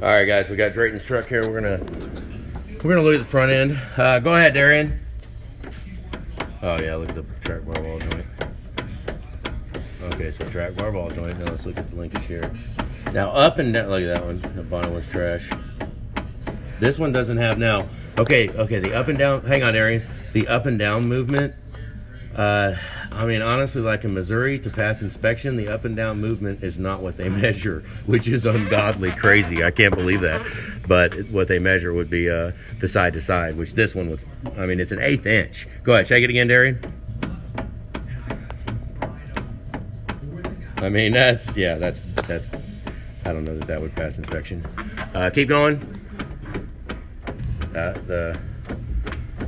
All right, guys, we got Drayton's truck here. We're gonna look at the front end. Go ahead, Darian. Oh yeah, look at the track bar ball joint. Okay, so track bar ball joint. Now let's look at the linkage here. Now up and down. Look at that one. The bottom one's trash. This one doesn't have now. Okay, the up and down. Hang on, Darian. The up and down movement. I mean, honestly, like in Missouri, to pass inspection, the up and down movement is not what they measure, which is ungodly crazy. I can't believe that. But what they measure would be the side to side, which this one would, I mean, it's an 1/8 inch. Go ahead, shake it again, Darian. I mean, that's, I don't know that would pass inspection. Keep going.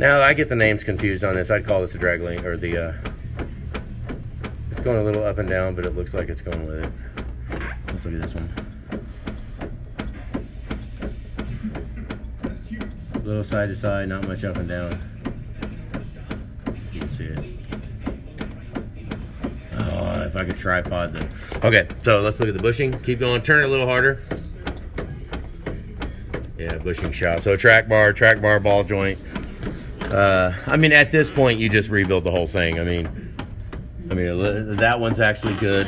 Now I get the names confused on this. I'd call this a drag link, or it's going a little up and down, but it looks like it's going with it. Let's look at this one. A little side to side, not much up and down. You can see it. Oh, if I could tripod the. Okay, so let's look at the bushing. Keep going. Turn it a little harder. Yeah, bushing shot. So track bar ball joint. I mean, at this point, you just rebuild the whole thing. I mean, that one's actually good.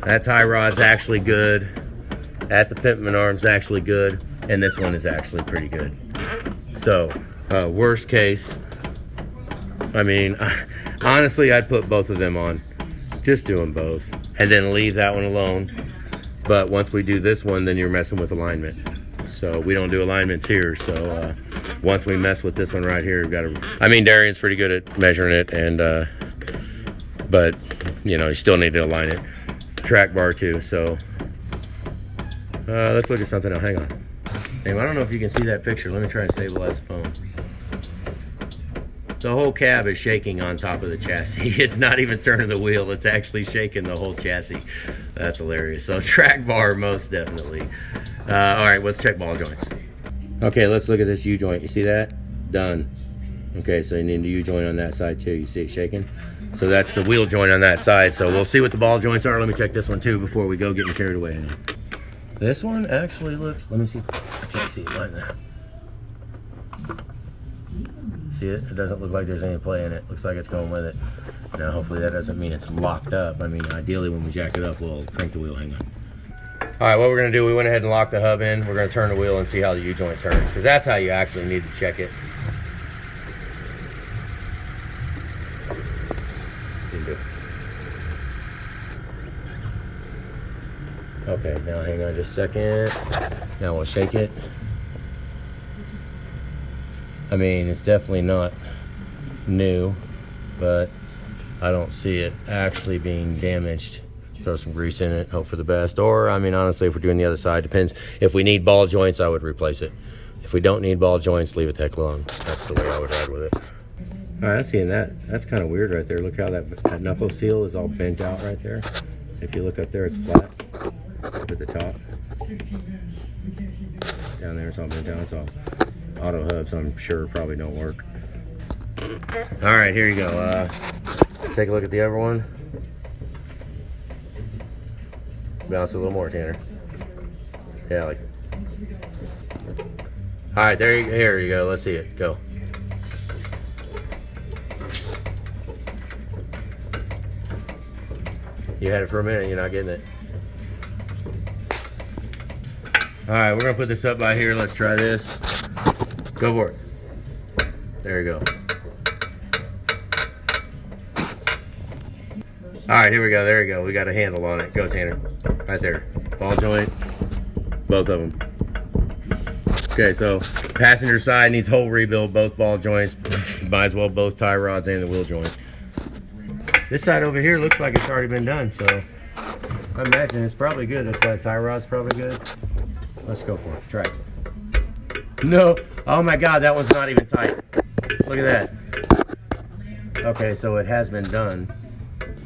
That tie rod's actually good. At the Pimpman arm's actually good, and this one is actually pretty good. So, worst case, I mean, honestly, I'd put both of them on. Just do them both, and then leave that one alone. But once we do this one, then you're messing with alignment. So we don't do alignments here. So once we mess with this one right here, we've got to. I mean, Darian's pretty good at measuring it, and but you know, you still need to align it. Track bar too. So let's look at something else. Hang on. Hey, I don't know if you can see that picture. Let me try and stabilize the phone. The whole cab is shaking on top of the chassis. It's not even turning the wheel. It's actually shaking the whole chassis. That's hilarious. So track bar, most definitely. All right, let's check ball joints. Okay, let's look at this U-joint. You see that? Done. Okay, so you need the U-joint on that side too. You see it shaking? So that's the wheel joint on that side. So we'll see what the ball joints are. Let me check this one too before we go getting carried away. This one actually looks, let me see. I can't see it right now. See it? It doesn't look like there's any play in it. Looks like it's going with it. Now, hopefully that doesn't mean it's locked up. I mean, ideally when we jack it up, we'll crank the wheel. Hang on. All right, what we're gonna do, we went ahead and locked the hub in. We're gonna turn the wheel and see how the U-joint turns, because that's how you actually need to check it. You can do it. Okay, now hang on just a second. Now we'll shake it. I mean, it's definitely not new, but I don't see it actually being damaged. Throw some grease in it, hope for the best. Or, I mean, honestly, if we're doing the other side, depends. If we need ball joints, I would replace it. If we don't need ball joints, leave it the heck alone. That's the way I would ride with it. All right, I'm seeing that. That's kind of weird right there. Look how that knuckle seal is all bent out right there. If you look up there, it's flat up at the top. Down there, it's all bent down. It's all auto hubs, I'm sure, probably don't work. All right, here you go. Let's take a look at the other one. Bounce a little more, Tanner. Yeah, like. All right, here you go. Let's see it. Go. You had it for a minute. You're not getting it. All right, we're gonna put this up by here. Let's try this. Go for it. There you go. All right, here we go. There you go. We got a handle on it. Go, Tanner. Right there. Ball joint. Both of them. Okay, so passenger side needs whole rebuild. Both ball joints. Might as well both tie rods and the wheel joint. This side over here looks like it's already been done, so I imagine it's probably good. That's why the tie rod's probably good. Let's go for it. Try it. No. Oh my God, that one's not even tight. Look at that. Okay, so it has been done.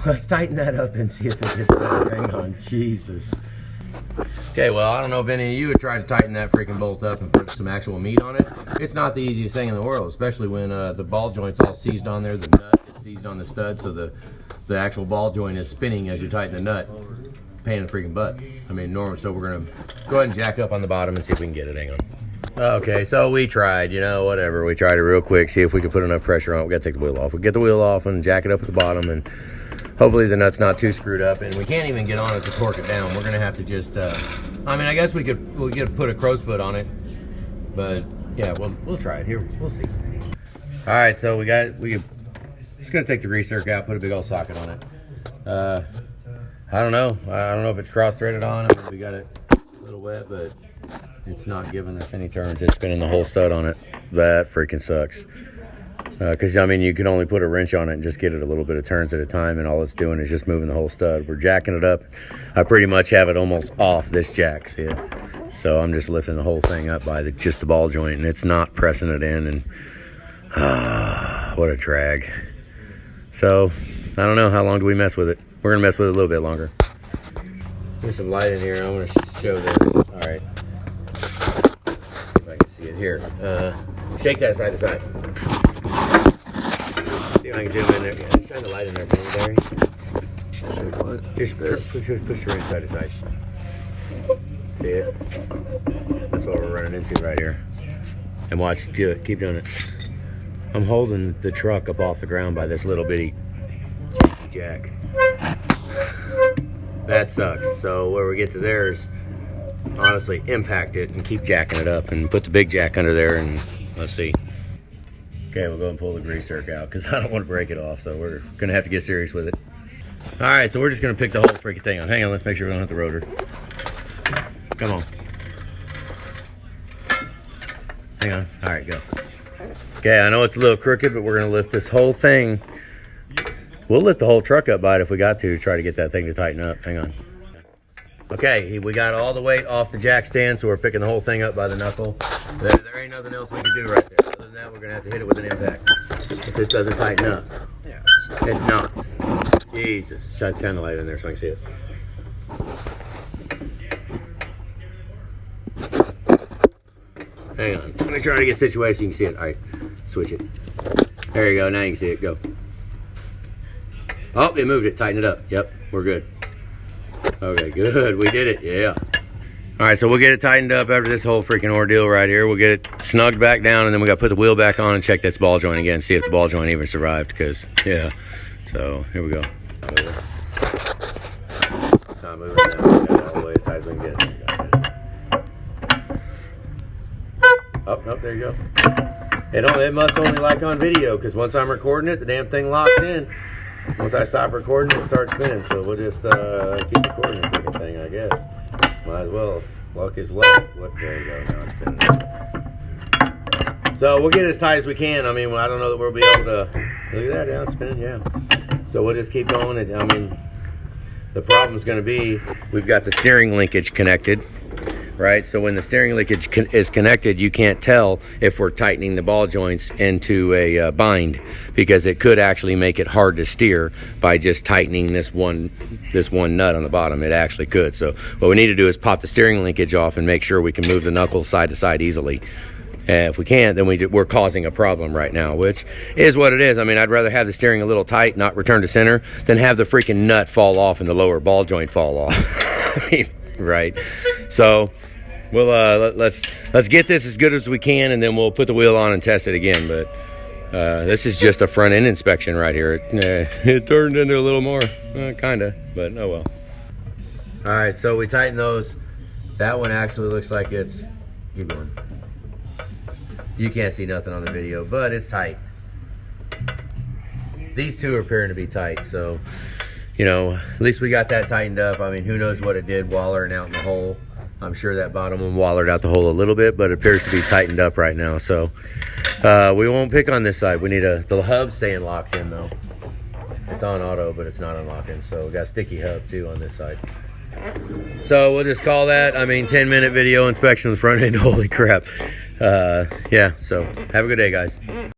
Let's tighten that up and see if it gets better. Hang on, Jesus. Okay, well, I don't know if any of you would try to tighten that freaking bolt up and put some actual meat on it. It's not the easiest thing in the world, especially when the ball joint's all seized on there. The nut is seized on the stud, so the actual ball joint is spinning as you tighten the nut. pain in the freaking butt. I mean, normal. So we're gonna go ahead and jack up on the bottom and see if we can get it. Hang on. Okay, so we tried, you know, whatever. We tried it real quick, see if we could put enough pressure on it. We gotta take the wheel off. We get the wheel off and jack it up at the bottom, and hopefully the nut's not too screwed up. And we can't even get on it to torque it down. We're gonna have to just, I mean, I guess we could put a crow's foot on it, but yeah, we'll try it here. We'll see. All right, so we just gonna take the grease zerk out, put a big old socket on it. I don't know if it's cross-threaded on. I mean, we got it a little wet, but it's not giving us any turns. It's spinning the whole stud on it. That freaking sucks. Because, I mean, you can only put a wrench on it and just get it a little bit of turns at a time, and all it's doing is just moving the whole stud. We're jacking it up. I pretty much have it almost off this jack, see it? So I'm just lifting the whole thing up by just the ball joint, and it's not pressing it in, and what a drag. So, I don't know, how long do we mess with it? We're gonna mess with it a little bit longer. There's some light in here. I want to show this. All right. If I can see it here. Shake that side to side. See if I can zoom in there. Yeah, shine the light in there, can you, Barry? Just push your side to side. See it? That's what we're running into right here. And watch, do it. Keep doing it. I'm holding the truck up off the ground by this little bitty jack. That sucks. So where we get to there is honestly impact it and keep jacking it up and put the big jack under there, and let's see. Okay, we'll go and pull the grease zerk out because I don't want to break it off, so we're gonna have to get serious with it. All right, so we're just gonna pick the whole freaking thing up. Hang on, let's make sure we don't hit the rotor. Come on. Hang on. All right, go. Okay, I know it's a little crooked, but we're gonna lift this whole thing. We'll lift the whole truck up by it if we got to try to get that thing to tighten up. Hang on. Okay, we got all the weight off the jack stand, so we're picking the whole thing up by the knuckle. There ain't nothing else we can do right there. Other than that, we're gonna have to hit it with an impact if this doesn't tighten up. Yeah. It's not. Jesus. Shine the light in there so I can see it. Hang on. Let me try to get situated so you can see it. All right, switch it. There you go. Now you can see it. Go. Oh, it moved it. Tighten it up. Yep, we're good. Okay, good. We did it. Yeah. All right, so we'll get it tightened up after this whole freaking ordeal right here. We'll get it snugged back down, and then we got to put the wheel back on and check this ball joint again, see if the ball joint even survived, because, yeah. So, here we go. It's not moving now. We got it all the way as tight as we can get it. Oh, nope, there you go. It must only like on video, because once I'm recording it, the damn thing locks in. Once I stop recording, it starts spinning. So we'll just keep recording the freaking thing, I guess. Might as well. Luck is luck. There you go. Now it's spinning. So we'll get it as tight as we can. I mean, I don't know that we'll be able to. Look at that. Yeah, it's spinning. Yeah. So we'll just keep going. I mean, the problem's going to be we've got the steering linkage connected. Right, so when the steering linkage is connected, you can't tell if we're tightening the ball joints into a bind, because it could actually make it hard to steer by just tightening this one nut on the bottom. It actually could. So what we need to do is pop the steering linkage off and make sure we can move the knuckles side to side easily. And if we can't, then we're causing a problem right now, which is what it is. I mean, I'd rather have the steering a little tight, not return to center, than have the freaking nut fall off and the lower ball joint fall off. I mean, right? So we'll let's get this as good as we can, and then we'll put the wheel on and test it again. But this is just a front end inspection right here. It turned into a little more, kinda, but oh well. All right, so we tightened those. That one actually looks like it's, keep going. You can't see nothing on the video, but it's tight. These two are appearing to be tight, so you know, at least we got that tightened up. I mean, who knows what it did wallering out in the hole. I'm sure that bottom one wallered out the hole a little bit, but it appears to be tightened up right now. So we won't pick on this side. We need the hub staying locked in though. It's on auto, but it's not unlocking. So we got a sticky hub too on this side. So we'll just call that, 10-minute video inspection of the front end. Holy crap. Yeah, so have a good day, guys.